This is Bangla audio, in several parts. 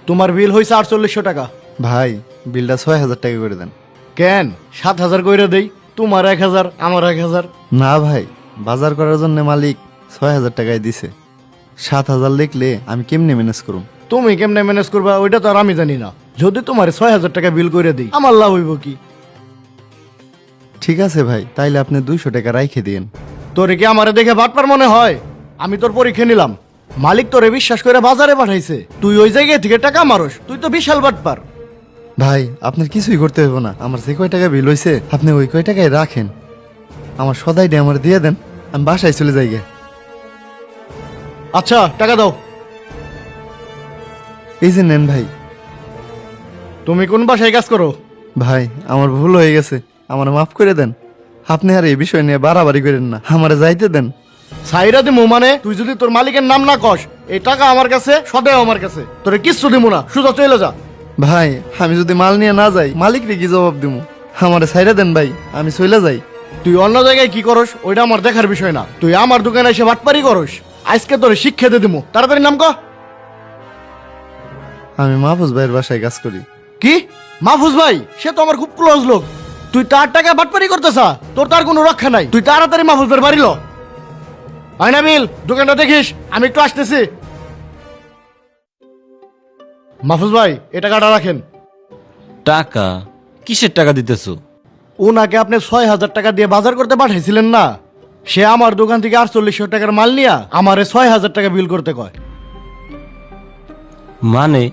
তোমার বিল হয়েছে 4800 টাকা। ভাই বিলটা 6000 টাকা করে দেন। কেন 7000 কইরা দেই? তোমার 1000 আমার 1000। না ভাই, বাজার করার জন্য মালিক 6000 টাকায় দিছে। 7000 লিখলে আমি কেমনে ম্যানেজ করুম? তুমি কেমনে ম্যানেজ করবা ওইটা তো আর আমি জানি না। যদি তোমার 6000 টাকা বিল কইরা দেই আমার লাভ হইব কি? ঠিক আছে ভাই, তাইলে আপনি 200 টাকা রাইখে দিন। তোরে কি আমারে দেখে বাটপার মনে হয়? আমি তোর পরীক্ষা নিলাম, মালিক তোরে বিশ্বাস করে বাজারে পাঠাইছে, তুই ওই জায়গায় থেকে টাকা মারস, তুই তো বিশাল বাটপার। ভাই আপনার কিছুই করতে হবে না, আমার যে কয় টাকা বিল হইছে আপনি ওই কয় টাকায় রাখেন। আমার সদাইটা আমার দিয়ে দেন, আমি বাসায় চলে যাই গে। আচ্ছা টাকা দাও। এই যে নেন ভাই। তুমি কোন বাসায় কাজ করো? ভাই আমার ভুল হয়ে গেছে, আমার মাফ করে দেন। আপনি আর এই বিষয় নিয়ে বাড়াবাড়ি করেন না, আমারে যাইতে দেন। সাইরা দিমু মানে? তুই যদি তোর মালিকের নাম না কস, এই টাকা আমার কাছে, সদাই আমার কাছে, তোরে কিচ্ছু দিমু না, সোজা চলে যা। ভাই আমি যদি মাল নিয়ে না যাই মালিকরে কি জবাব দিমু? আমারে ছাইরা দেন ভাই, আমি চলে যাই। তুই অন্য জায়গায় কি করস ওইটা আমার দেখার বিষয় না, তুই আমার দোকানে এসে বাটপারি করস, আজকে তোরে শিক্ষা দিয়ে দিমু। তাড়াতাড়ি নাম ক। আমি মাহফুজ ভাইয়ের বাসায় কাজ করি। কি? মাহফুজ ভাই? সে তো আমার খুব ক্লোজ লোক, তুই তার টাকা বাটপারি করতেছ? তোর তার কোনো রক্ষা নাই, তুই তাড়াতাড়ি মাহফুজ ভাইয়ের বাড়ি ল। আয়না বিল, দোকানটা দেখিস, আমি একটু আসতেছি। মাহফুজ ভাই এ টাকাটা রাখেন। টাকা? কিসের টাকা দিতেছো? ওনাকে আপনি 6000 টাকা দিয়ে বাজার করতে পাঠাইছিলেন না, সে আমার দোকান থেকে 4800 টাকার মাল নিয়া আমারে 6000 টাকা বিল করতে কয়। মানে?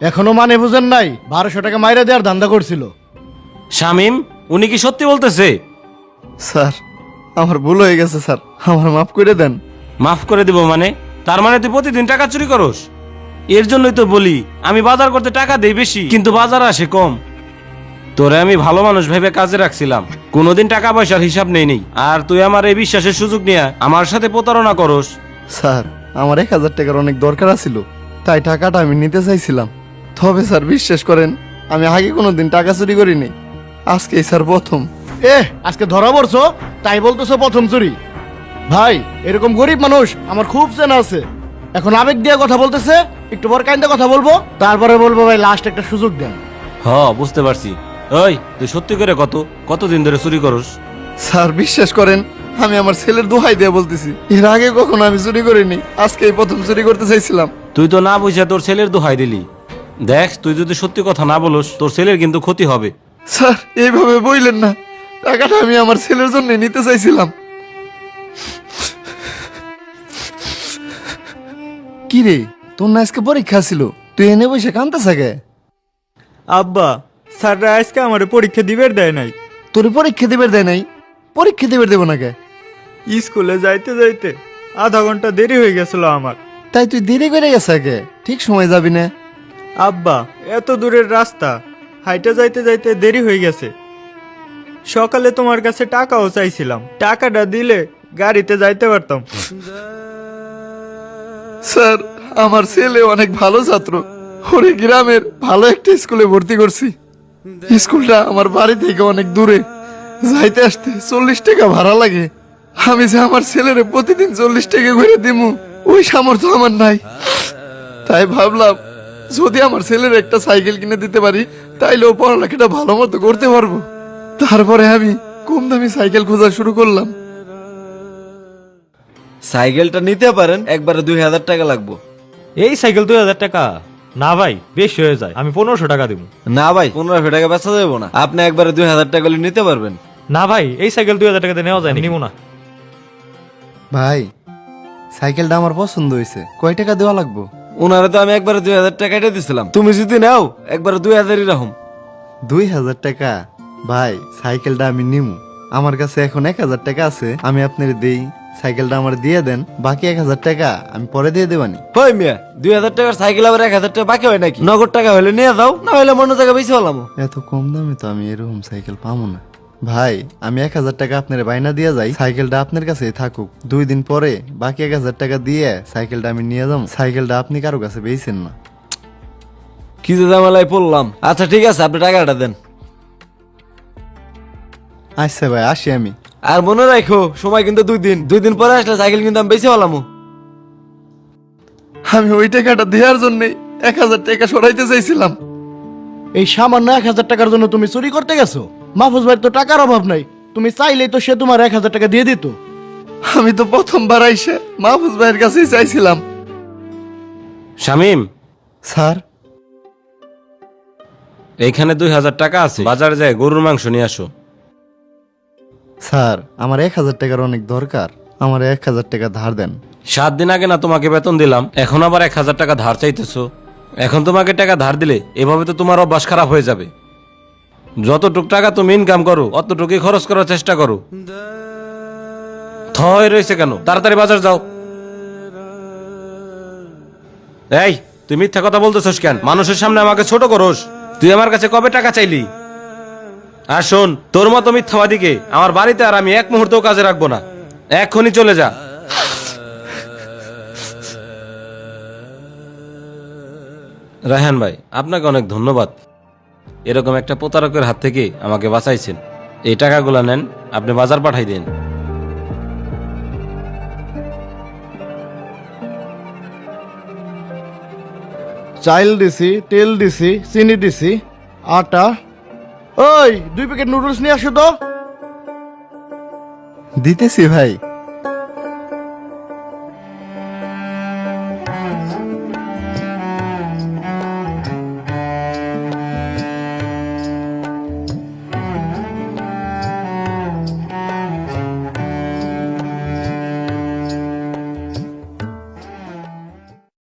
এখনো মানে বুঝেন নাই? 1200 টাকা মাইরা দেওয়ার ধান্দা করছিল। শামিম, উনি কি সত্যি বলতেছে? স্যার আমার ভুল হয়ে গেছে স্যার, আমার মাফ করে দেন। মাফ করে দিব মানে? তার মানে তুই প্রতিদিন টাকা চুরি করস? এর জন্যই তো বলি আমি বাজার করতে টাকা দেই বেশি, কিন্তু বাজার আসে কম। তোরে আমি ভালো মানুষ ভেবে কাজে রাখছিলাম, কোনোদিন টাকা পয়সার হিসাব নেই। আর তুই আমার এই বিশ্বাসের সুযোগ নিয়ে আমার সাথে প্রতারণা করস। স্যার আমার 1000 টাকার অনেক দরকার ছিল, তাই টাকাটা আমি নিতে চাইছিলাম। তবে স্যার বিশ্বাস করেন, আমি আগে কোনোদিন টাকা চুরি করিনি, আজকেই স্যার প্রথম। আজকে ধরা পড়ছো তাই বলতেছো প্রথম চুরি? ভাই এরকম গরিব মানুষ আমার খুব চেনা আছে, এখন আবেগ দিয়ে কথা বলতেছে, একটু পর কাইন্দা কথা বলবো, তারপরে বলবো ভাই লাস্ট একটা সুযোগ দেন। বুঝতে পারছি। ওই তুই সত্যি করে কতদিন ধরে চুরি করস? স্যার বিশ্বাস করেন, আমি আমার ছেলের দোহাই দিয়ে বলতেছি, এর আগে কখনো আমি চুরি করিনি, আজকে এই প্রথম চুরি করতে চাইছিলাম। তুই তো না বুঝে তোর ছেলের দোহাই দিলি। দেখ তুই যদি সত্যি কথা না বলস তোর ছেলের কিন্তু ক্ষতি হবে। স্যার এইভাবে বললেন না, টাকাটা আমি আমার ছেলের জন্য নিতে চাইছিলাম। কি রে, তোর না আজকে পরীক্ষা ছিল, তুই এনে বসে কান্দতেছ কে? আব্বা, স্যাররা আজকে আমার পরীক্ষা দিবের দেয় নাই। তোর পরীক্ষা দিবের দেয় নাই? পরীক্ষা দিবের দেবো না কে? স্কুলে যাইতে যাইতে আধা ঘন্টা দেরি হয়ে গেছিল আমার। তাই তুই দেরি করে গেছে কে? ঠিক সময় যাবি না? আব্বা, এত দূরের রাস্তা, হাইটে যাইতে যাইতে দেরি হয়ে গেছে। সকালে তোমার কাছে টাকাও চাইছিলাম, টাকাটা দিলে গাড়িতে যাইতে পারতাম। স্যার আমার ছেলে অনেক ভালো ছাত্র, ওরে গ্রামের ভালো একটা স্কুলে ভর্তি করছি। স্কুলটা আমার বাড়ি থেকে অনেক দূরে, যাইতে আসতে 40 টাকা ভাড়া লাগে। আমি যে আমার ছেলেরে প্রতিদিন 40 টাকা করে দিমু ওই সামর্থ্য আমার নাই। তাই ভাবলাম যদি আমার ছেলের একটা সাইকেল কিনে দিতে পারি তাইলে ও পড়ালেখাটা ভালো মতো করতে পারবো। তারপরে আমি কম দামি সাইকেল খোঁজা শুরু করলাম। সাইকেলটা নিতে পারেন, একবারে 2000 টাকা লাগবো। এই সাইকেল 2000 টাকা? না ভাই, বেশি হয়ে যায়, আমি 1500 টাকা দিব। না ভাই, 1500 টাকা বেচা যাবো না, আপনি একবারে 2000 টাকা হলে নিতে পারবেন। না ভাই, এই সাইকেল 2000 টাকাতে নেওয়া যায়, নিব না। ভাই সাইকেলটা আমার পছন্দ হয়েছে, কয় টাকা দেওয়া লাগবো? ওনারে তো আমি একবারে 2000 টাকা এটা দিছিলাম, তুমি যদি নাও একবারে 2000ই রাখুন। 2000 টাকা? ভাই সাইকেলটা আমি নিমু, আমার কাছে এখন 1000 টাকা আছে, আমি আপনার দেই, সাইকেলটা আমার দিয়ে দেন, বাকি 1000 টাকা আমি পরে দিয়ে দেবানি। হই মিয়া, 2000 টাকার সাইকেল আবার 1000 টাকা বাকি হয় নাকি? নগদ টাকা হলে নিয়ে যাও, না হলে অন্য জায়গা বেশি হলাম। এত কম দামে তো আমি এরকম সাইকেল পাবো না। ভাই আমি 1000 টাকা আপনার বাইনা দিয়ে যাই, সাইকেলটা আপনার কাছেই থাকুক, 2 দিন পরে বাকি 1000 টাকা দিয়ে সাইকেলটা আমি নিয়ে যাবো। সাইকেলটা আপনি কারো কাছে বেচেন না। কি যে ঝামেলায় পড়লাম। আচ্ছা ঠিক আছে, আপনি টাকাটা দেন। আচ্ছা ভাই আসি আমি। আর মনে রাখো সময় কিন্তু 2 দিন পরে আসলে সাইকেল কিন্তু আমি বেশি হলাম। আমি ওই টাকাটা দেওয়ার জন্যই 1000 টাকা সরাইতে চাইছিলাম। এই সামান্য 1000 টাকার জন্য তুমি চুরি করতে গেছো? মাহফুজ ভাই তো টাকার অভাব নাই, তুমি চাইলেই তো সে তোমার 1000 টাকা দিয়ে দিত। আমি তো প্রথমবার আইসে মাহফুজ ভাইয়ের কাছেই চাইছিলাম। শামিম, স্যার, এইখানে 2000 টাকা আছে, বাজারে যায় গরুর মাংস নিয়ে আসো। স্যার আমার 1000 টাকার অনেক দরকার, আমার 1000 টাকা ধার দেন। 7 দিন আগে না তোমাকে বেতন দিলাম, এখন আবার 1000 টাকা ধার চাইতেছো? এখন তোমাকে টাকা ধার দিলে এভাবে তো তোমার অভ্যাস খারাপ হয়ে যাবে। যতটুক টাকা তুমি ইনকাম করো অতটুকুই খরচ করার চেষ্টা করো। থয় রয়েছে কেন, তাড়াতাড়ি বাজার যাও। এই, তুই মিথ্যা কথা বলতেছস কেন? মানুষের সামনে আমাকে ছোট করস। তুই আমার কাছে কবে টাকা চাইলি? আর শোন, তোর মতো মিথ্যাবাদীকে আমার বাড়িতে আর আমি এক মুহূর্তও কাজে রাখবো না। এক্ষুনি চলে যা। রায়হান ভাই, আপনাকে অনেক ধন্যবাদ। এরকম একটা প্রতারকের হাত থেকে আমাকে বাঁচাইছেন। এই টাকাগুলো নেন, আপনি বাজার পাঠাই দিন। চাইল দিছি, তেল দিছি, চিনি দিছি, আটা। ওই 2 প্যাকেট নুডলস নিয়ে আসো তো। দিতেছি ভাই।